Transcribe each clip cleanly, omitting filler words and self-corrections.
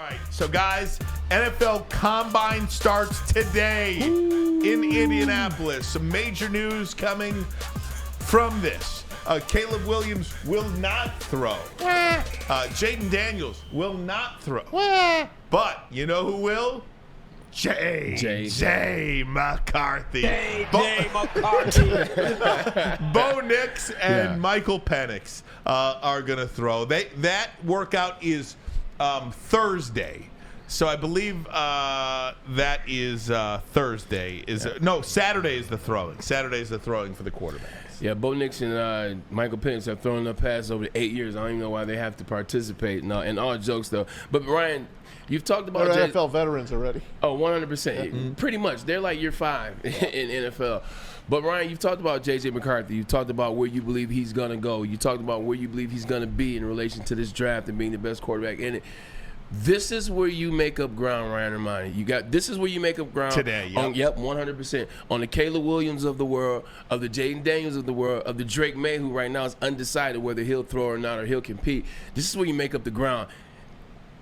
right, so guys, NFL Combine starts today in Indianapolis. Some major news coming from this. Caleb Williams will not throw. Jaden Daniels will not throw. But you know who will? J.J. McCarthy. J.J. McCarthy. Bo Nix and Michael Penix are going to throw. That workout is Thursday. So I believe that is Thursday. Saturday is the throwing. Saturday is the throwing for the quarterbacks. Yeah, Bo Nix and Michael Penix have thrown enough passes over 8 years. I don't even know why they have to participate. No, and all jokes, though. But, Ryan, you've talked about NFL veterans already. Oh, 100%. Pretty much. They're like year 5 in NFL. But, Ryan, you've talked about J.J. McCarthy. You've talked about where you believe he's going to go. You talked about where you believe he's going to be in relation to this draft and being the best quarterback in it. This is where you make up ground, Ryan Ermanni. This is where you make up ground today. Yep, 100%. On the Caleb Williams of the world, of the Jaden Daniels of the world, of the Drake May, who right now is undecided whether he'll throw or not or he'll compete. This is where you make up the ground.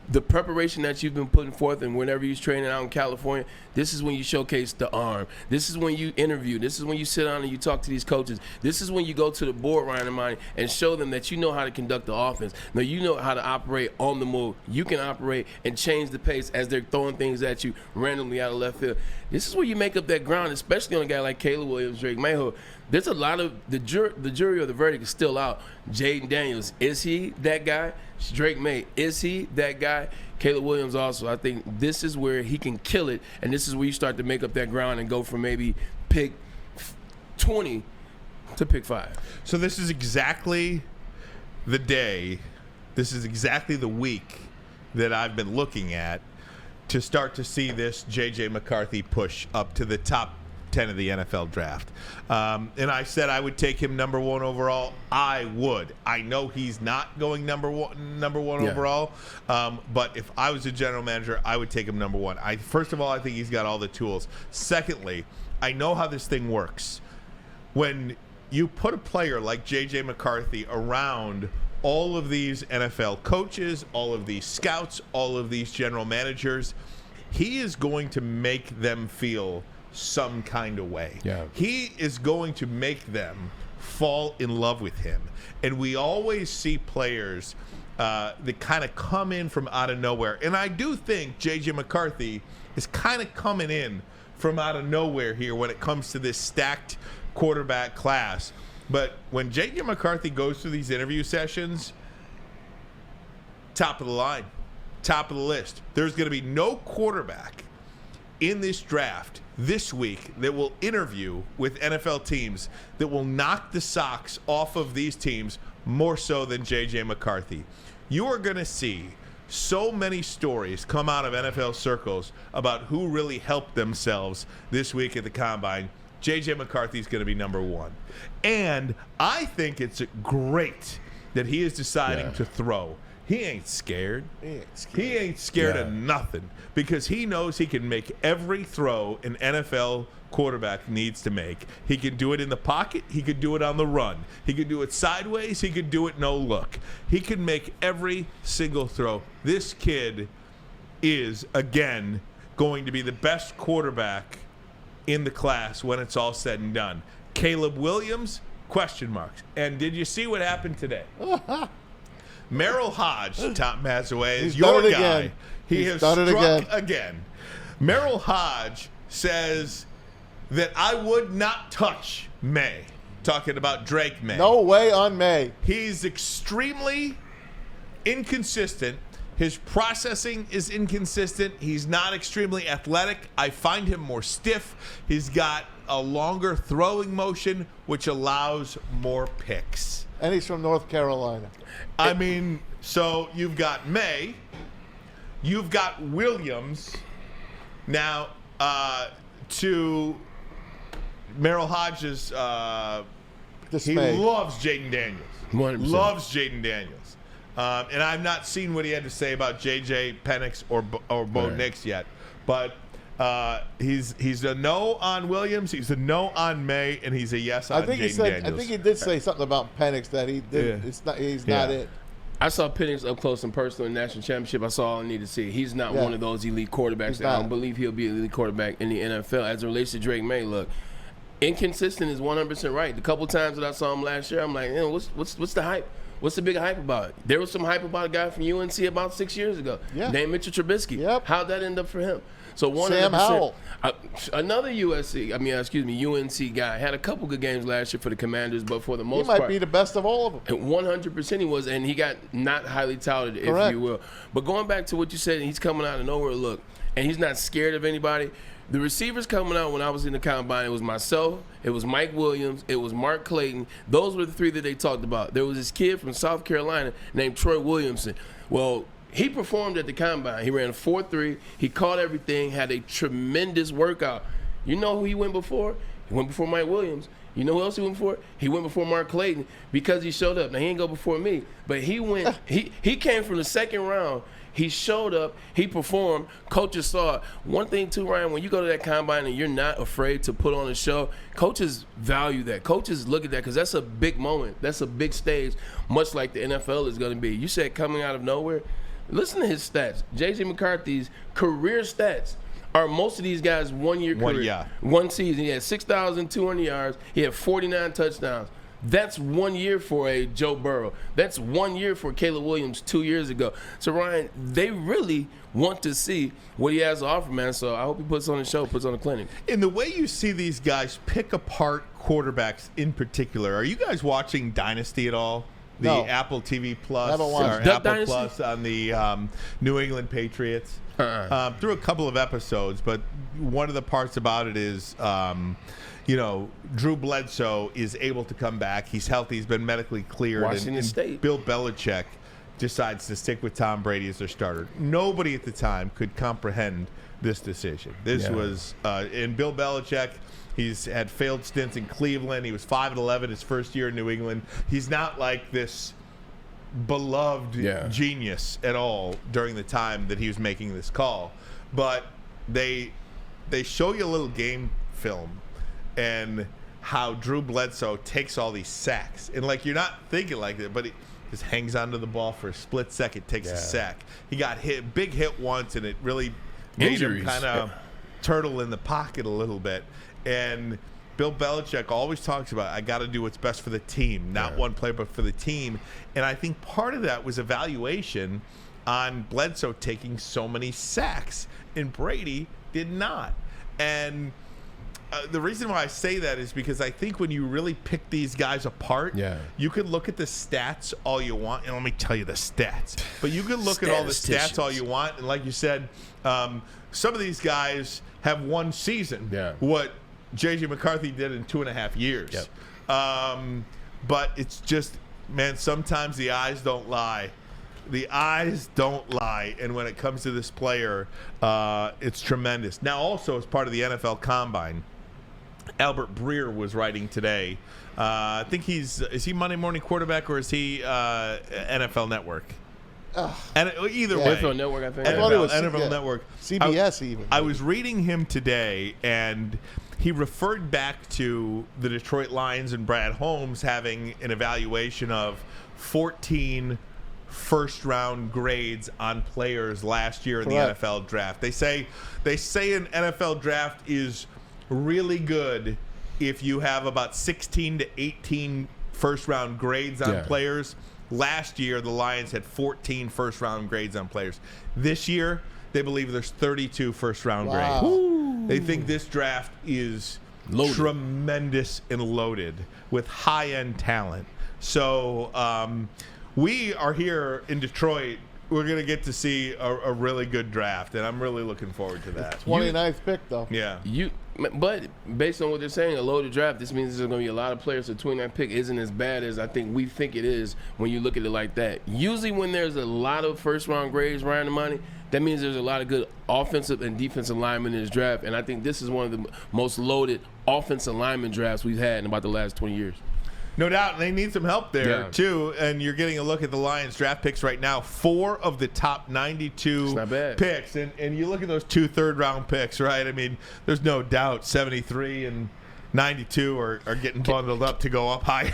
The preparation that you've been putting forth, and whenever you're training out in California, this is when you showcase the arm. This is when you interview. This is when you sit down and you talk to these coaches. This is when you go to the board, Ryan Ermanni, and show them that you know how to conduct the offense. Now, you know how to operate on the move. You can operate and change the pace as they're throwing things at you randomly out of left field. This is where you make up that ground, especially on a guy like Caleb Williams, Drake May. There's a lot of the jury or the verdict is still out. Jaden Daniels, is he that guy? Drake May, is he that guy? Caleb Williams also. I think this is where he can kill it, and this is where you start to make up that ground and go from maybe pick 20 to pick 5. So this is exactly the day, this is exactly the week that I've been looking at to start to see this J.J. McCarthy push up to the top 10 of the NFL draft. And I said I would take him number 1 overall. I would. I know he's not going number one overall, but if I was a general manager, I would take him number 1. First of all, I think he's got all the tools. Secondly, I know how this thing works. When you put a player like J.J. McCarthy around all of these NFL coaches, all of these scouts, all of these general managers, he is going to make them feel some kind of way. Yeah. He is going to make them fall in love with him. And we always see players that kind of come in from out of nowhere. And I do think J.J. McCarthy is kind of coming in from out of nowhere here when it comes to this stacked quarterback class. But when J.J. McCarthy goes through these interview sessions, top of the line, top of the list. There's going to be no quarterback in this draft this week that will interview with NFL teams that will knock the socks off of these teams more so than J.J. McCarthy. You are going to see so many stories come out of NFL circles about who really helped themselves this week at the Combine. J.J. McCarthy is going to be number 1. And I think it's great that he is deciding to throw. He ain't scared. He ain't scared of nothing because he knows he can make every throw an NFL quarterback needs to make. He can do it in the pocket. He could do it on the run. He could do it sideways. He could do it no look. He can make every single throw. This kid is, again, going to be the best quarterback in the class when it's all said and done. Caleb Williams, question marks. And did you see what happened today? Merrill Hodge, Tom Mazaway, is your guy. Again. He has struck again. Merrill Hodge says that I would not touch May. Talking about Drake May. No way on May. He's extremely inconsistent. His processing is inconsistent. He's not extremely athletic. I find him more stiff. He's got a longer throwing motion, which allows more picks. And he's from North Carolina. I mean, so you've got May, you've got Williams. Now, to Merrill Hodges, he loves Jaden Daniels. 100%. Loves Jaden Daniels. And I've not seen what he had to say about J.J. Penix or Bo Nix yet. But he's a no on Williams, he's a no on May, and he's a yes on Jaden Daniels. I think he did say something about Penix that he did. He's not it. I saw Penix up close and personal in the national championship. I saw all I need to see. He's not one of those elite quarterbacks. He's I not. don't believe he'll be an elite quarterback in the NFL. As it relates to Drake May, look, inconsistent is 100% right. The couple times that I saw him last year, I'm like, what's the hype? What's the big hype about it? There was some hype about a guy from UNC about 6 years ago named Mitchell Trubisky. Yep. How'd that end up for him? So 100%. Sam Howell. Another UNC guy had a couple good games last year for the Commanders, but for the He most might part, be the best of all of them. and 100% he was, and he got not highly touted, Correct. if you will. But going back to what you said, he's coming out of nowhere, look, and he's not scared of anybody. The receivers coming out when I was in the combine, it was myself, it was Mike Williams, it was Mark Clayton. Those were the three that they talked about. There was this kid from South Carolina named Troy Williamson. Well, he performed at the combine. He ran a 4.3. He caught everything, had a tremendous workout. You know who he went before? He went before Mike Williams. You know who else he went before? He went before Mark Clayton because he showed up. Now, he didn't go before me, but he went. He came from the second round. He showed up. He performed. Coaches saw it. One thing, too, Ryan, when you go to that combine and you're not afraid to put on a show, coaches value that. Coaches look at that because that's a big moment. That's a big stage, much like the NFL is going to be. You said coming out of nowhere. Listen to his stats. J.J. McCarthy's career stats are most of these guys 1 year career. One season. He had 6,200 yards. He had 49 touchdowns. That's 1 year for a Joe Burrow. That's 1 year for Caleb Williams 2 years ago. So, Ryan, they really want to see what he has to offer, man. So I hope he puts on a show, puts on a clinic. In the way you see these guys pick apart quarterbacks in particular, are you guys watching Dynasty at all? The No. Apple TV Plus Haven't watched or Duck Apple Dynasty? Plus on the New England Patriots. Through a couple of episodes, but one of the parts about it is, Drew Bledsoe is able to come back. He's healthy. He's been medically cleared. Washington State. Bill Belichick decides to stick with Tom Brady as their starter. Nobody at the time could comprehend this decision. This was in Bill Belichick. He's had failed stints in Cleveland. He was 5-11 his first year in New England. He's not like this beloved genius at all during the time that he was making this call. But they show you a little game film and how Drew Bledsoe takes all these sacks. And like you're not thinking like that, but he just hangs onto the ball for a split second, takes a sack. He got big hit once, and it really made him kind of turtle in the pocket a little bit. And Bill Belichick always talks about, I got to do what's best for the team, not one player, but for the team. And I think part of that was evaluation on Bledsoe taking so many sacks, and Brady did not. And the reason why I say that is because I think when you really pick these guys apart, you can look at the stats all you want. And let me tell you the stats. But you can look at all the stats all you want. And like you said, some of these guys have one season. What J.J. McCarthy did in 2.5 years. But it's just, man, sometimes the eyes don't lie. The eyes don't lie. And when it comes to this player, it's tremendous. Now, also as part of the NFL Combine, Albert Breer was writing today. I think is he Monday Morning Quarterback or is he NFL Network? And either way, NFL Network, I think. I thought it was NFL Network. CBS even. I was reading him today, and he referred back to the Detroit Lions and Brad Holmes having an evaluation of 14 first-round grades on players last year in the NFL draft. They say an NFL draft is really good if you have about 16 to 18 first-round grades on players. Last year, the Lions had 14 first-round grades on players. This year, they believe there's 32 first-round grades. Ooh. They think this draft is tremendous and loaded with high-end talent. So we are here in Detroit. We're going to get to see a really good draft, and I'm really looking forward to that. 29th pick, though. Yeah. But based on what they're saying, a loaded draft, this means there's going to be a lot of players. The 29th pick isn't as bad as I think we think it is when you look at it like that. Usually when there's a lot of first-round grades, Ryan Ermanni, that means there's a lot of good offensive and defensive linemen in this draft, and I think this is one of the most loaded offensive lineman drafts we've had in about the last 20 years. No doubt. They need some help there, too. And you're getting a look at the Lions draft picks right now. 4 of the top 92 picks. And you look at those 2 third-round picks, right? I mean, there's no doubt 73 and 92 are getting bundled up to go up higher.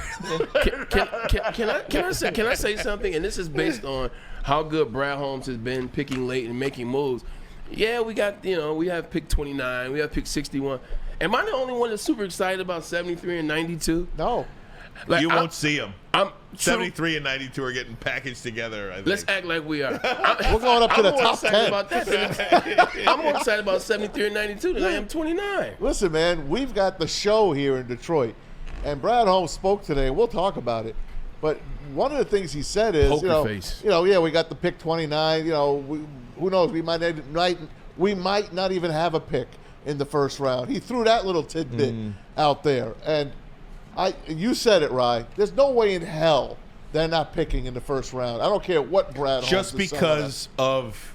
Can I say something? And this is based on how good Brad Holmes has been picking late and making moves. Yeah, we have pick 29, we have pick 61. Am I the only one that's super excited about 73 and 92? No. Like, You won't see them. 73 true. and 92 are getting packaged together, I think. Let's act like we are. We're going up to the I'm more top excited 10. about that. I'm more excited about 73 and 92 than I am 29. Listen, man, we've got the show here in Detroit, and Brad Holmes spoke today. We'll talk about it. But one of the things he said is, Poker face. we got the pick 29. Who knows? We might not even have a pick in the first round. He threw that little tidbit out there, and you said it, Rye. There's no way in hell they're not picking in the first round. I don't care what Brad Holmes Just is saying. because of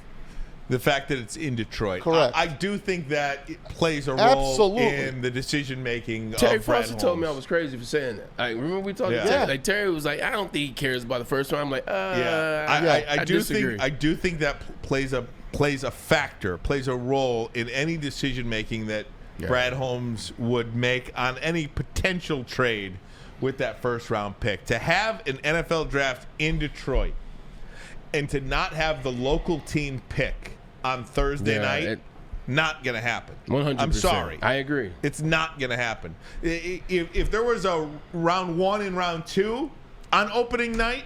the fact that it's in Detroit. Correct. I do think that it plays a role Absolutely. in the decision-making Terry of Brad Foster told me I Holmes. was crazy for saying that. Like, remember we talked Yeah. to Terry? Yeah. Like, Terry was like, I don't think he cares about the first round. I'm like, I do disagree. think that plays a factor, plays a role in any decision making that Brad Holmes would make on any potential trade with that first round pick. To have an NFL draft in Detroit and to not have the local team pick on Thursday night, not going to happen. 100%. I'm sorry. I agree. It's not going to happen. If there was a round 1 and round 2 on opening night,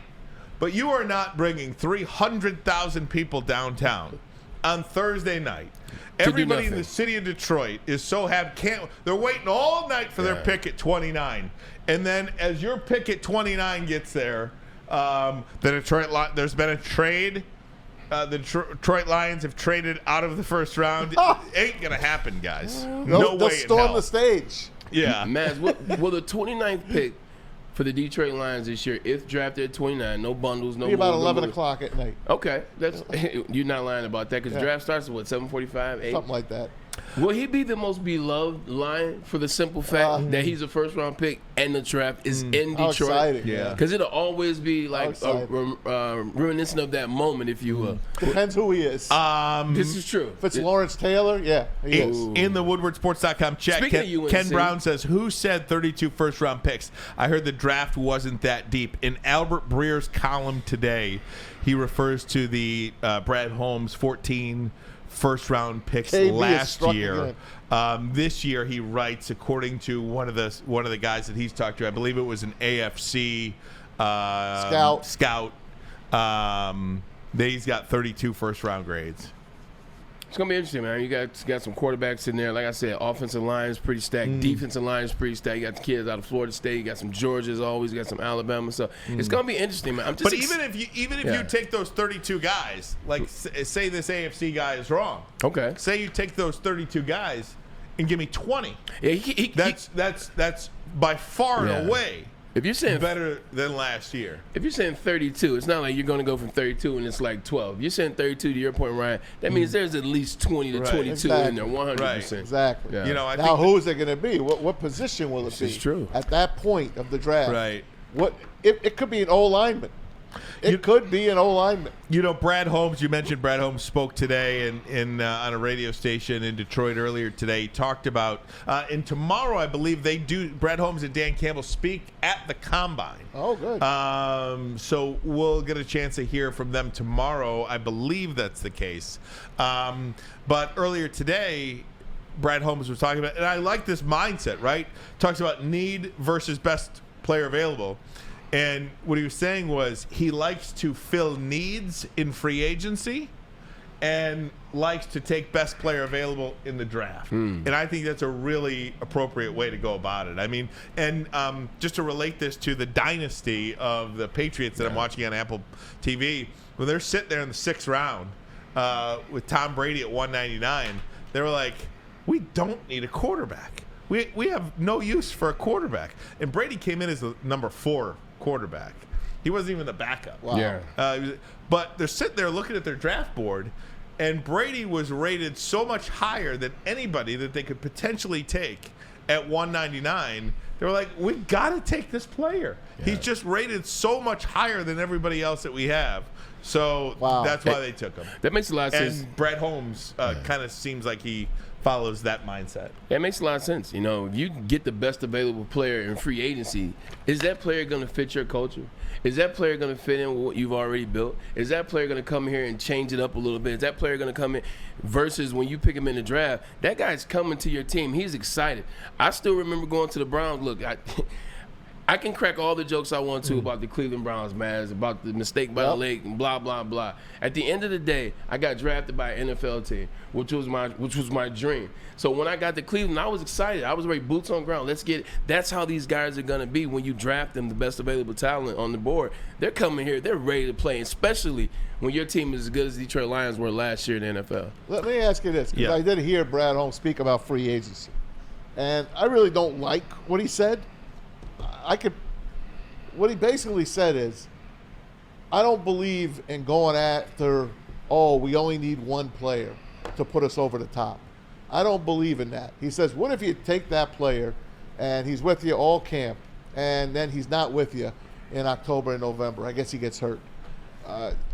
but you are not bringing 300,000 people downtown on Thursday night. Everybody in the city of Detroit is so happy. They're waiting all night for their pick at 29. And then as your pick at 29 gets there, there's been a trade. The Detroit Lions have traded out of the first round. Ain't going to happen, guys. No They'll way in storm hell. the stage. Yeah. Maz, will the 29th pick for the Detroit Lions this year, if drafted at 29, no bundles, no Be about moves, 11 no moves. o'clock at night. Okay, you're not lying about that because draft starts at what, 7:45, 8? Something like that. Will he be the most beloved Lion for the simple fact that he's a first round pick and the draft is in How Detroit? exciting. Yeah. Because it'll always be like excited. reminiscent of that moment, if you will. Depends who he is. This is true. if it's Lawrence Taylor, yeah, he is. In the WoodwardSports.com chat, Speaking of UNC. Ken Brown says, who said 32 first-round picks? I heard the draft wasn't that deep. In Albert Breer's column today, he refers to the Brad Holmes 14 first-round picks KB has last struck year. again. This year, he writes, according to one of the guys that he's talked to, I believe it was an AFC scout. He's got 32 first-round grades. It's gonna be interesting, man. You got some quarterbacks in there. Like I said, offensive line is pretty stacked. Defensive line is pretty stacked. You got the kids out of Florida State. You got some Georgias always. You got some Alabama. So it's gonna be interesting, man. But even if you take those 32 guys, like say this AFC guy is wrong. okay, Say you take those 32 guys and give me 20. yeah, That's by far and away if you're saying better than last year. If you're saying 32, it's not like you're going to go from 32 and it's like 12. You're saying 32 to your point, Ryan. That means there's at least 20 to Right. 22 Exactly. in there, 100%. Exactly. Yeah. You know, I Now, think who is it going to be? What position will it be? is true. At that point of the draft. Right. It could be an O lineman. It could be an O lineman. You know, Brad Holmes, you mentioned Brad Holmes spoke today on a radio station in Detroit earlier today. He talked about, and tomorrow I believe Brad Holmes and Dan Campbell speak at the Combine. Oh, good. So we'll get a chance to hear from them tomorrow. I believe that's the case. But earlier today, Brad Holmes was talking about, and I like this mindset, right? Talks about need versus best player available. And what he was saying was he likes to fill needs in free agency and likes to take best player available in the draft. And I think that's a really appropriate way to go about it. I mean, and just to relate this to the dynasty of the Patriots that I'm watching on Apple TV, when they're sitting there in the 6th round with Tom Brady at 199, they were like, we don't need a quarterback. We have no use for a quarterback. And Brady came in as the number 4 quarterback. He wasn't even the backup. Wow. Yeah. But they're sitting there looking at their draft board, and Brady was rated so much higher than anybody that they could potentially take at 199. They were like, we got to take this player. Yeah. He's just rated so much higher than everybody else that we have. So Wow. that's why they took him. That makes a lot of sense. And Brett Holmes kind of seems like he follows that mindset. That makes a lot of sense. You know, if you get the best available player in free agency, is that player going to fit your culture? Is that player going to fit in with what you've already built? Is that player going to come here and change it up a little bit? Is that player going to come in versus when you pick him in the draft, that guy's coming to your team. He's excited. I still remember going to the Browns. Look, I can crack all the jokes I want to about the Cleveland Browns, man, about the mistake by the lake and blah, blah, blah. At the end of the day, I got drafted by an NFL team, which was my dream. So when I got to Cleveland, I was excited. I was ready, boots on ground. Let's get it. That's how these guys are going to be when you draft them, the best available talent on the board. They're coming here. They're ready to play, especially when your team is as good as the Detroit Lions were last year in the NFL. Let me ask you this, because I did hear Brad Holmes speak about free agency. And I really don't like what he said. What he basically said is, I don't believe in going after, we only need one player to put us over the top. I don't believe in that. He says, what if you take that player and he's with you all camp and then he's not with you in October and November? I guess he gets hurt.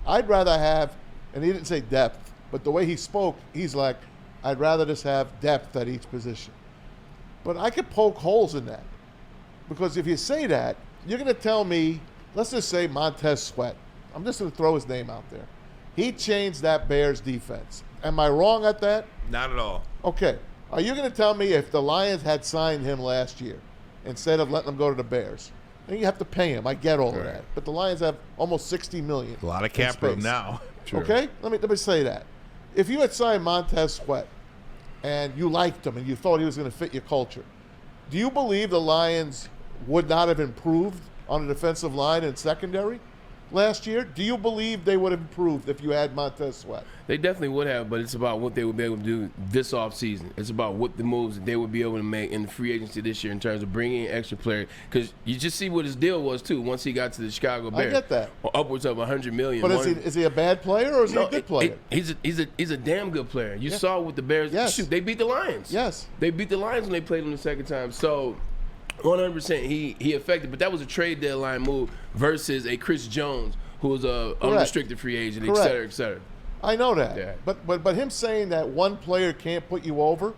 I'd rather have, and he didn't say depth, but the way he spoke, he's like, I'd rather just have depth at each position. But I could poke holes in that. Because if you say that, you're going to tell me, let's just say Montez Sweat. I'm just going to throw his name out there. He changed that Bears defense. Am I wrong at that? Not at all. Okay. Are you going to tell me if the Lions had signed him last year instead of letting him go to the Bears? Then you have to pay him. I get all of that. But the Lions have almost $60 million. A lot of cap room now. True. Okay? Let me say that. If you had signed Montez Sweat and you liked him and you thought he was going to fit your culture, do you believe the Lions would not have improved on the defensive line and secondary last year? Do you believe they would have improved if you had Montez Sweat? They definitely would have, but it's about what they would be able to do this offseason. It's about what the moves that they would be able to make in the free agency this year in terms of bringing in extra players. Because you just see what his deal was, too, once he got to the Chicago Bears. I get that. Upwards of $100 million. But is he a bad player or is he a good player? He's a damn good player. You saw with the Bears. Yes. Shoot, they beat the Lions. Yes. They beat the Lions when they played them the second time. So 100% he affected. But that was a trade deadline move versus a Chris Jones, who was a unrestricted free agent, et cetera, et cetera. I know that. Yeah. But him saying that one player can't put you over,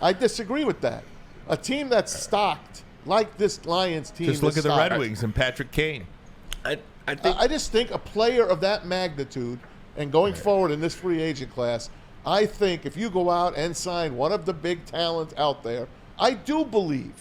I disagree with that. A team that's stocked like this Lions team Just look is at the stocked. Red Wings and Patrick Kane. I just think a player of that magnitude and going forward in this free agent class, I think if you go out and sign one of the big talents out there, I do believe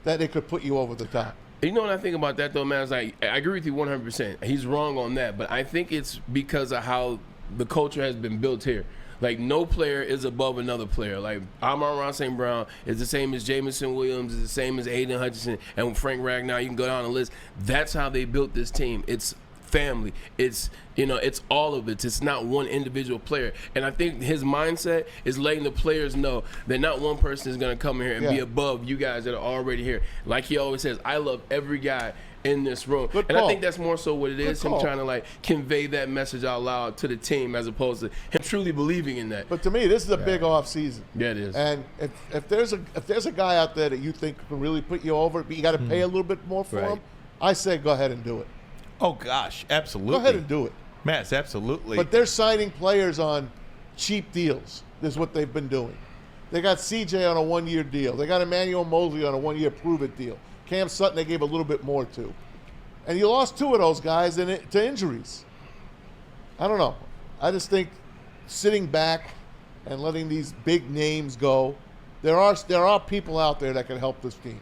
that it could put you over the top. You know what I think about that, though, man? It's like, I agree with you 100%. He's wrong on that, but I think it's because of how the culture has been built here. Like, no player is above another player. Like, Amon-Ra St. Brown is the same as Jamison Williams, is the same as Aiden Hutchinson, and Frank Ragnow. You can go down the list. That's how they built this team. It's family. It's, it's all of it. It's not one individual player. And I think his mindset is letting the players know that not one person is going to come here and be above you guys that are already here. Like he always says, I love every guy in this room. Good and call. I think that's more so what it is, Good him call. trying to like convey that message out loud to the team as opposed to him truly believing in that. But to me, this is a big off season. Yeah, it is. And if there's a guy out there that you think can really put you over, but you got to pay a little bit more for him, I say go ahead and do it. Oh, gosh, absolutely. Go ahead and do it. Mass, absolutely. But they're signing players on cheap deals. This is what they've been doing. They got CJ on a one-year deal. They got Emmanuel Mosley on a one-year prove-it deal. Cam Sutton they gave a little bit more to. And you lost two of those guys to injuries. I don't know. I just think sitting back and letting these big names go, there are people out there that can help this team.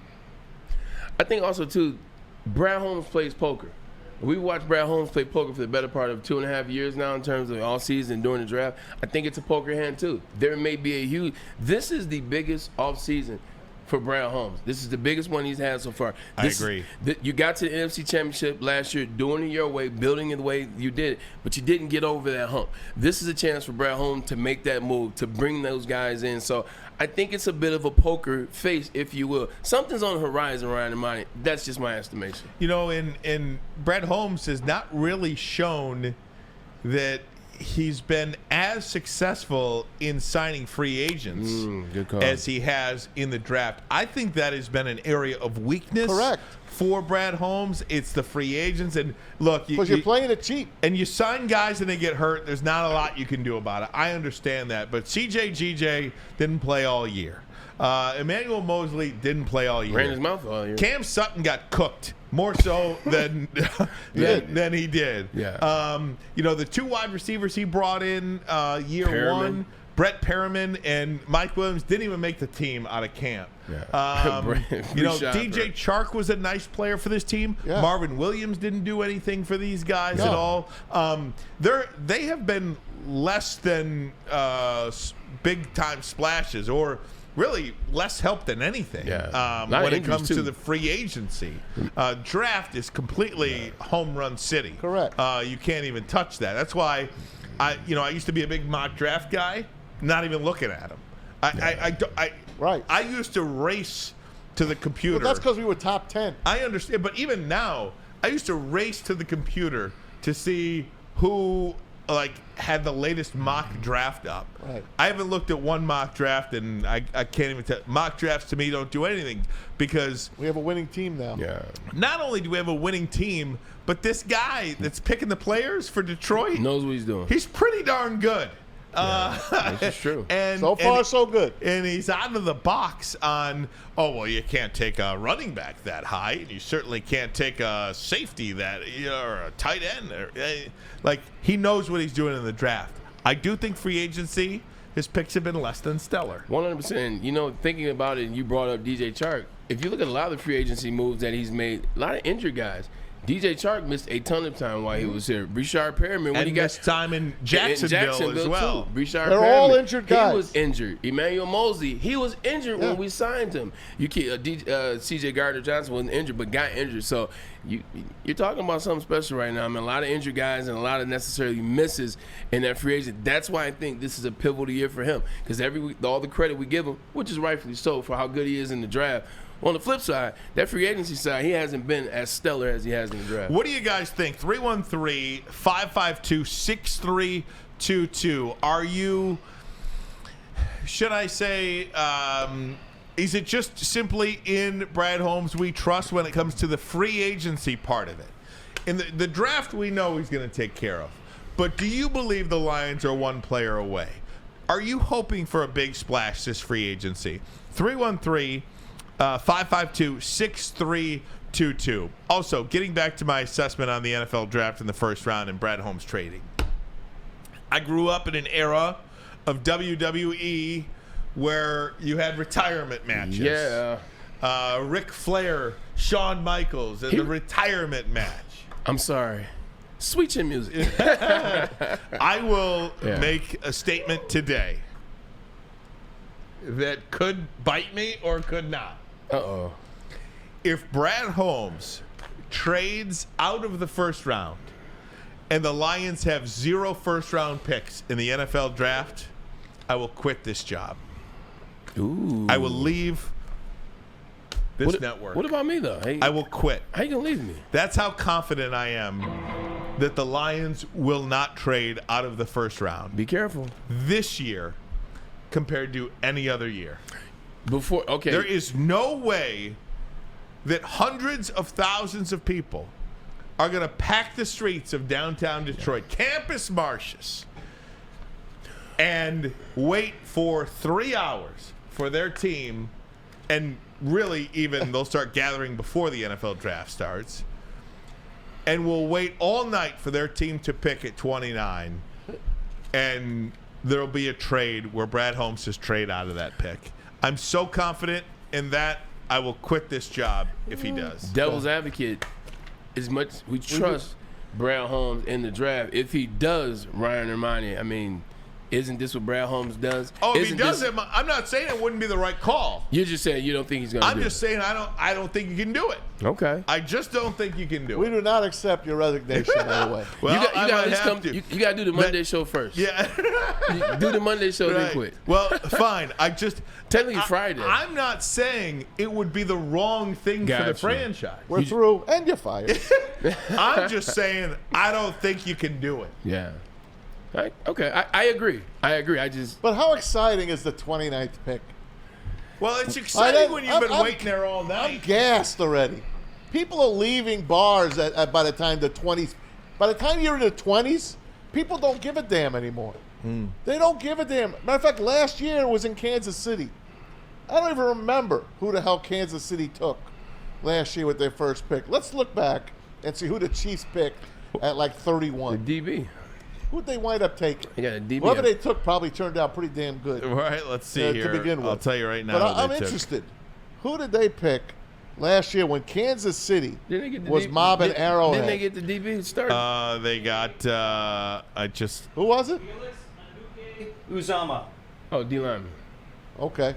I think also, too, Brad Holmes plays poker. We watched Brad Holmes play poker for the better part of 2.5 years now in terms of all season during the draft. I think it's a poker hand, too. There may be a huge – this is the biggest offseason for Brad Holmes. This is the biggest one he's had so far. I agree. You got to the NFC Championship last year doing it your way, building it the way you did it, but you didn't get over that hump. This is a chance for Brad Holmes to make that move, to bring those guys in. So I think it's a bit of a poker face, if you will. Something's on the horizon, Ryan Ermanni. That's just my estimation. And Brad Holmes has not really shown that he's been as successful in signing free agents good call. as he has in the draft. I think that has been an area of weakness. Correct. For Brad Holmes, it's the free agents. And look, Because you're playing it cheap. and you sign guys and they get hurt. There's not a lot you can do about it. I understand that. But CJ didn't play all year. Emmanuel Mosley didn't play all year. Ran his mouth all year. Cam Sutton got cooked more so than than he did. Yeah. The 2 wide receivers he brought in year Perriman. one, Brett Perriman and Mike Williams, didn't even make the team out of camp. Yeah. DJ Chark was a nice player for this team. Yeah. Marvin Williams didn't do anything for these guys No. at all. They have been less than big time splashes, or really less help than anything. Yeah. When it injuries, comes to too. the free agency, draft is completely home run city. Correct. You can't even touch that. That's why I used to be a big mock draft guy. Not even looking at him. Right. I used to race to the computer. But that's because we were top 10. I understand, but even now, I used to race to the computer to see who had the latest mock draft up. Right. I haven't looked at one mock draft, and I can't even tell. Mock drafts to me don't do anything because We have a winning team now. Yeah. not only do we have a winning team, but this guy that's picking the players for Detroit, Knows what he's doing. he's pretty darn good. This is true. And So far, so good. And he's out of the box on, you can't take a running back that high, and you certainly can't take a safety that, or a tight end. He knows what he's doing in the draft. I do think free agency, his picks have been less than stellar. 100%. Thinking about it, and you brought up DJ Chark. If you look at a lot of the free agency moves that he's made, a lot of injured guys. DJ Chark missed a ton of time while he was here. Breshad Perriman, when And he got missed time in Jacksonville as well. too. Breshad They're all Perriman, injured guys. He was injured. Emmanuel Mosley, he was injured Yeah. when we signed him. CJ Gardner-Johnson wasn't injured, but got injured. So you're talking about something special right now. I mean, a lot of injured guys and a lot of necessarily misses in that free agent. That's why I think this is a pivotal year for him, because every week, all the credit we give him, which is rightfully so for how good he is in the draft. On the flip side, that free agency side, he hasn't been as stellar as he has in the draft. What do you guys think? 313-552-6322. Are you, should I say, is it just simply in Brad Holmes we trust when it comes to the free agency part of it? In the draft, we know he's going to take care of. But do you believe the Lions are one player away? Are you hoping for a big splash this free agency? 313-552-6322. Also, getting back to my assessment on the NFL draft in the first round and Brad Holmes trading. I grew up in an era of WWE where you had retirement matches. Yeah. Ric Flair, Shawn Michaels, and the retirement match. I'm sorry. Sweet chin music. I will Yeah. make a statement today that could bite me or could not. Uh-oh. If Brad Holmes trades out of the first round and the Lions have 0 first-round picks in the NFL draft, I will quit this job. Ooh. I will leave this network. What about me, though? Hey, I will quit. how you going to leave me? That's how confident I am that the Lions will not trade out of the first round Be careful. this year compared to any other year. Okay. There is no way that hundreds of thousands of people are going to pack the streets of downtown Detroit, Campus Martius, and wait for 3 hours for their team, and really even they'll start gathering before the NFL draft starts, and will wait all night for their team to pick at 29, and there'll be a trade where Brad Holmes just trade out of that pick. I'm so confident in that I will quit this job if he does. Devil's advocate, as much we trust Brad Holmes in the draft, if he does Ryan Ermanni, I mean, isn't this what Brad Holmes does? Oh, if he Isn't does this- it, I'm not saying it wouldn't be the right call. You're just saying you don't think he's going to do I'm just saying I don't think you can do it. it. Okay. I just don't think you can do We it. do not accept your resignation, by the way. Well, you I got might at least have to. you got to do the Monday show first. Yeah. Do the Monday show, then Right. quit. Well, fine. Technically Friday. I'm not saying it would be the wrong thing for the Gotcha. franchise. We're through, and you're fired. I'm just saying I don't think you can do it. Yeah. I agree. I just But how exciting is the 29th pick? Well, it's exciting when you've been I'm- waiting there all I'm night. gassed already. People are leaving bars by the time the 20s. By the time you're in the 20s, people don't give a damn anymore. They don't give a damn. Matter of fact, last year it was in Kansas City. I don't even remember who the hell Kansas City took last year with their first pick. Let's look back and see who the Chiefs picked at like 31. the DB. Who'd they wind up taking? They got a DB. Whoever they took probably turned out pretty damn good. All right, let's see To here. begin with. I'll tell you right now. But who I'm they took. interested. Who did they pick last year when Kansas City Didn't they get the was DB? mobbing Arrowhead? Didn't they get the DB started? They got. I just. Who was it? Uzama. Oh, D lineman. Okay.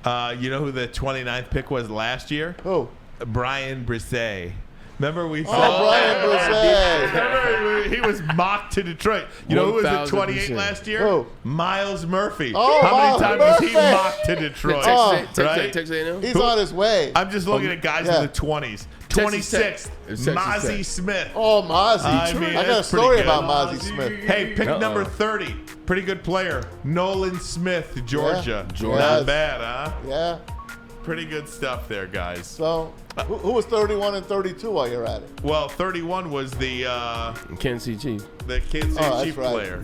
You know who the 29th pick was last year? Who? Brian Brisset. Remember we Oh, saw Brian Brisset. Remember he was mocked to Detroit. You know who was at 28 1000%. last year? Who? Miles Murphy. Oh, How many Miles times was he Murphy. mocked to Detroit? Texas right? A&M? He's on his way. I'm just looking at guys yeah. in the 20s. Texas Tech. 26th, It's Texas Mozzie Tech. Smith. Oh, Mozzie. I mean, I got a that's pretty story good. about Mozzie Smith. Hey, pick Uh-oh. number 30. Pretty good player. Nolan Smith, Georgia. Georgia. Not Yes. bad, huh? Yeah. Pretty good stuff there, guys. So, who was 31 and 32 while you're at it? Well, 31 was the Kansas City Chiefs. Kansas City Oh, that's Chief right. player.